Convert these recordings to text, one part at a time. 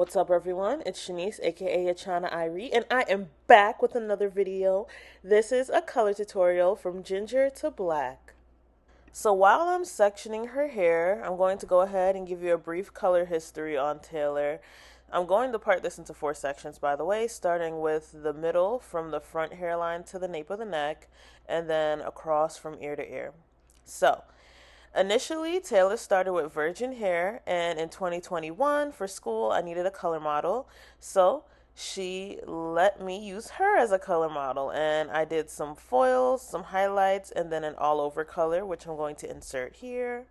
What's up, everyone? It's Shanice, aka Achana Irie, and I am back with another video. This is a color tutorial from ginger to black. So while I'm sectioning her hair, I'm going to go ahead and give you a brief color history on Taylor. I'm going to part this into 4 sections, by the way, starting with the middle from the front hairline to the nape of the neck, and then across from ear to ear. So, initially, Taylor started with virgin hair, and in 2021 for school, I needed a color model. So she let me use her as a color model, and I did some foils, some highlights, and then an all over color, which I'm going to insert here.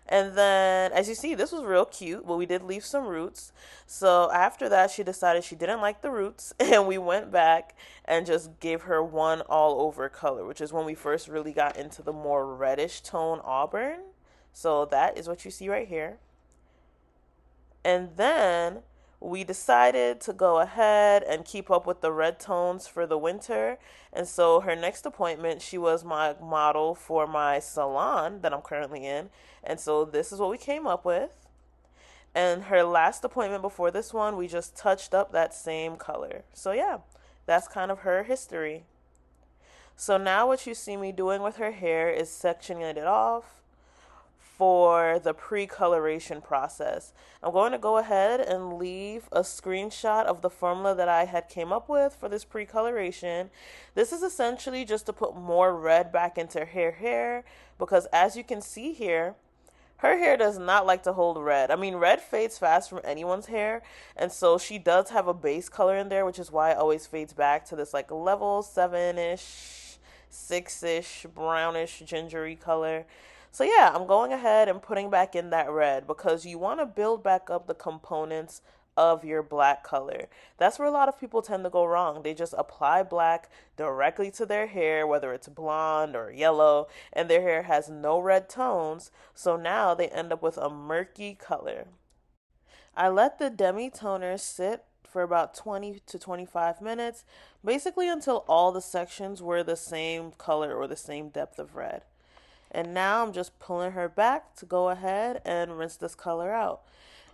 And then, as you see, this was real cute, but we did leave some roots. So after that, she decided she didn't like the roots, and we went back and just gave her one all over color, which is when we first really got into the more reddish tone auburn. So that is what you see right here. And then we decided to go ahead and keep up with the red tones for the winter. And so her next appointment, she was my model for my salon that I'm currently in. And so this is what we came up with. And her last appointment before this one, we just touched up that same color. So yeah, that's kind of her history. So now what you see me doing with her hair is sectioning it off for the pre-coloration process. I'm going to go ahead and leave a screenshot of the formula that I had came up with for this pre-coloration. This is essentially just to put more red back into her hair because as you can see here, her hair does not like to hold red. I mean, red fades fast from anyone's hair, and so she does have a base color in there, which is why it always fades back to this like level 7-ish, 6-ish, brownish, gingery color. So yeah, I'm going ahead and putting back in that red because you want to build back up the components of your black color. That's where a lot of people tend to go wrong. They just apply black directly to their hair, whether it's blonde or yellow, and their hair has no red tones, so now they end up with a murky color. I let the demi-toner sit for about 20 to 25 minutes, basically until all the sections were the same color or the same depth of red. And now I'm just pulling her back to go ahead and rinse this color out.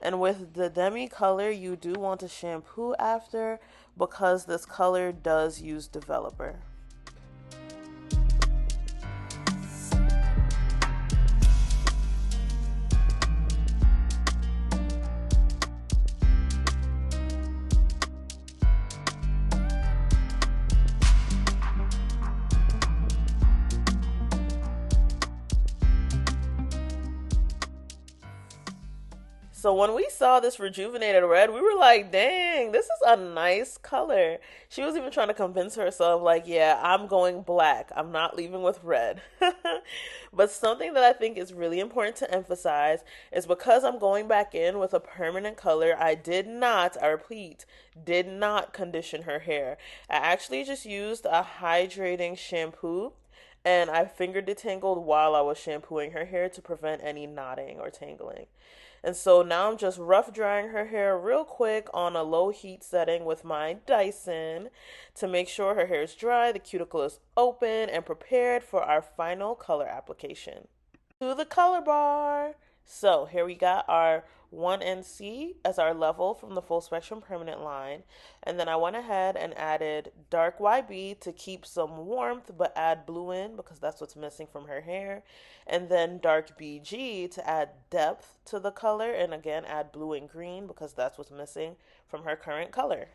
And with the demi color, you do want to shampoo after because this color does use developer. So when we saw this rejuvenated red, we were like, dang, this is a nice color. She was even trying to convince herself, like, yeah, I'm going black. I'm not leaving with red. But something that I think is really important to emphasize is because I'm going back in with a permanent color, I did not, I repeat, did not condition her hair. I actually just used a hydrating shampoo and I finger detangled while I was shampooing her hair to prevent any knotting or tangling. And so now I'm just rough drying her hair real quick on a low heat setting with my Dyson to make sure her hair is dry, the cuticle is open, and prepared for our final color application. To the color bar. So here we got our 1NC as our level from the full spectrum permanent line. And then I went ahead and added dark YB to keep some warmth but add blue in because that's what's missing from her hair. And then dark BG to add depth to the color and again add blue and green because that's what's missing from her current color.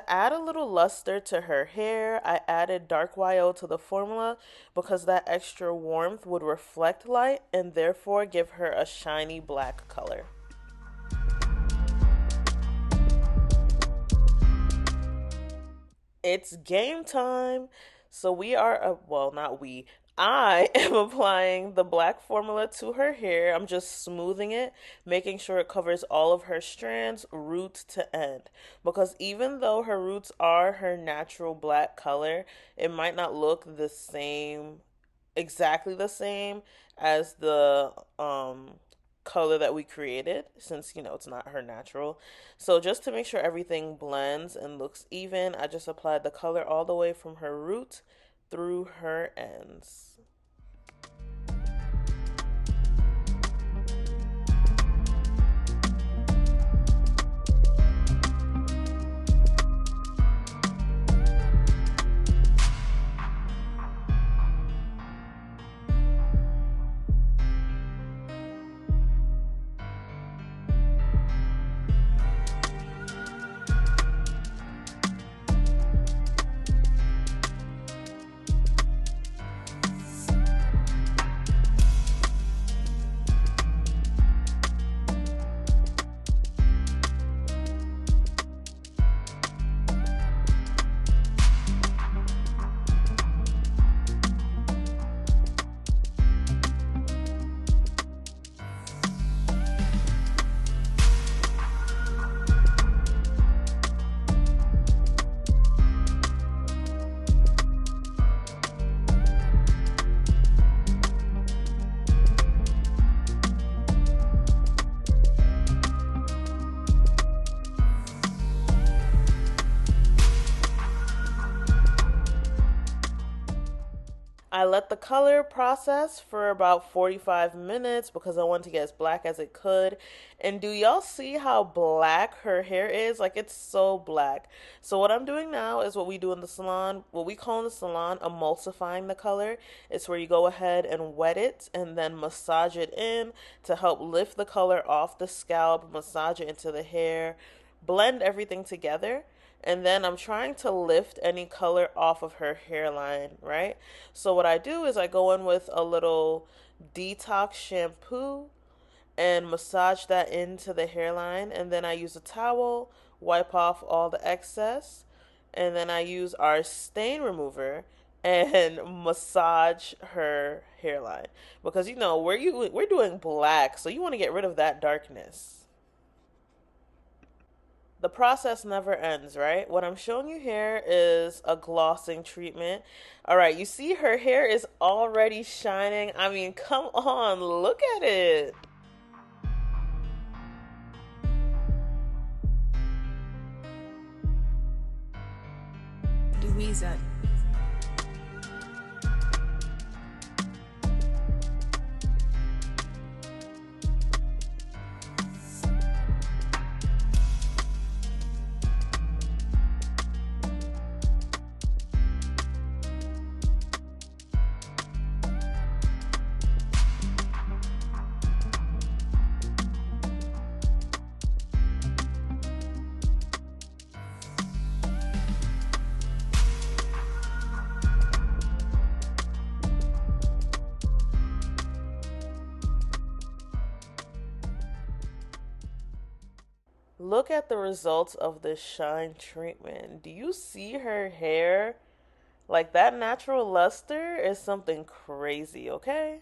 Add a little luster to her hair. I added dark YO to the formula because that extra warmth would reflect light and therefore give her a shiny black color. It's game time. So we are, well, not we. I am applying the black formula to her hair. I'm just smoothing it, making sure it covers all of her strands, root to end. Because even though her roots are her natural black color, it might not look the same, exactly the same as the color that we created since it's not her natural. So just to make sure everything blends and looks even, I just applied the color all the way from her root through her ends. I let the color process for about 45 minutes because I wanted to get as black as it could. And do y'all see how black her hair is? Like, it's so black. So what I'm doing now is what we do in the salon, what we call in the salon emulsifying the color. It's where you go ahead and wet it and then massage it in to help lift the color off the scalp, massage it into the hair, blend everything together. And then I'm trying to lift any color off of her hairline, right? So what I do is I go in with a little detox shampoo and massage that into the hairline, and then I use a towel, wipe off all the excess, and then I use our stain remover and massage her hairline because we're doing black, so you want to get rid of that darkness. The process never ends, right? What I'm showing you here is a glossing treatment. All right, you see her hair is already shining. I mean, come on, look at it. Louisa. Look at the results of this shine treatment. Do you see her hair? Like, that natural luster is something crazy, okay?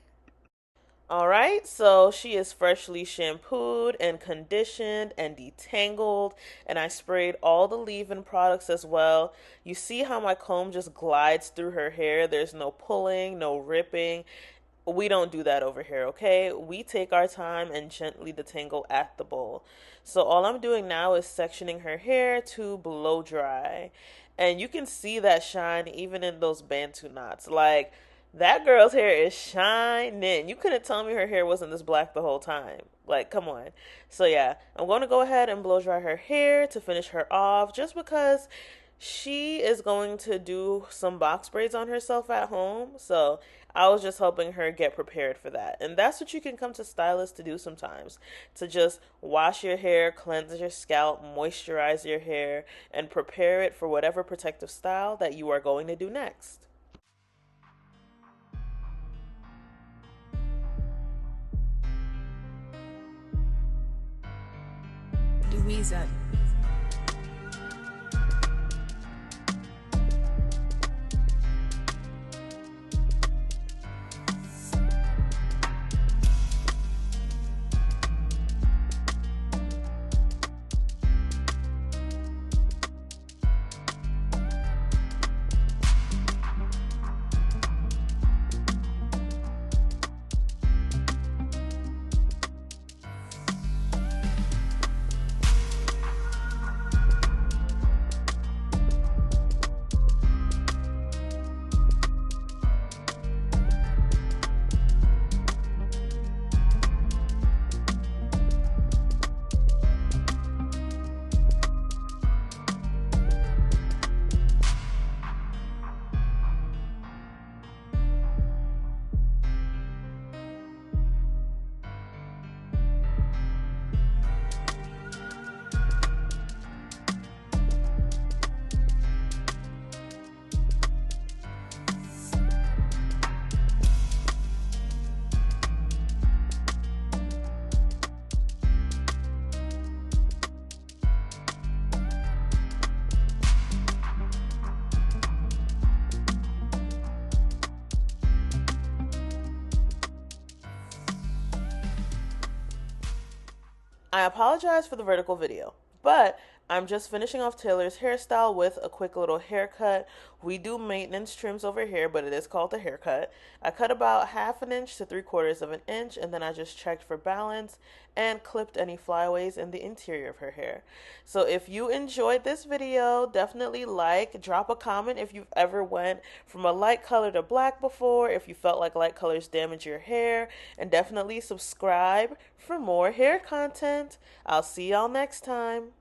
All right, so she is freshly shampooed and conditioned and detangled, and I sprayed all the leave-in products as well. You see how my comb just glides through her hair? There's no pulling, no ripping. We don't do that over here, okay? We take our time and gently detangle at the bowl. So all I'm doing now is sectioning her hair to blow dry. And you can see that shine even in those Bantu knots. Like, that girl's hair is shining. You couldn't tell me her hair wasn't this black the whole time. Like, come on. So yeah, I'm going to go ahead and blow dry her hair to finish her off just because she is going to do some box braids on herself at home. So I was just helping her get prepared for that. And that's what you can come to stylists to do sometimes, to just wash your hair, cleanse your scalp, moisturize your hair, and prepare it for whatever protective style that you are going to do next. Louisa. I apologize for the vertical video, but I'm just finishing off Taylor's hairstyle with a quick little haircut. We do maintenance trims over here, but it is called a haircut. I cut about half an inch to 3/4 of an inch, and then I just checked for balance and clipped any flyaways in the interior of her hair. So if you enjoyed this video, definitely like, drop a comment if you've ever went from a light color to black before, if you felt like light colors damage your hair, and definitely subscribe for more hair content. I'll see y'all next time.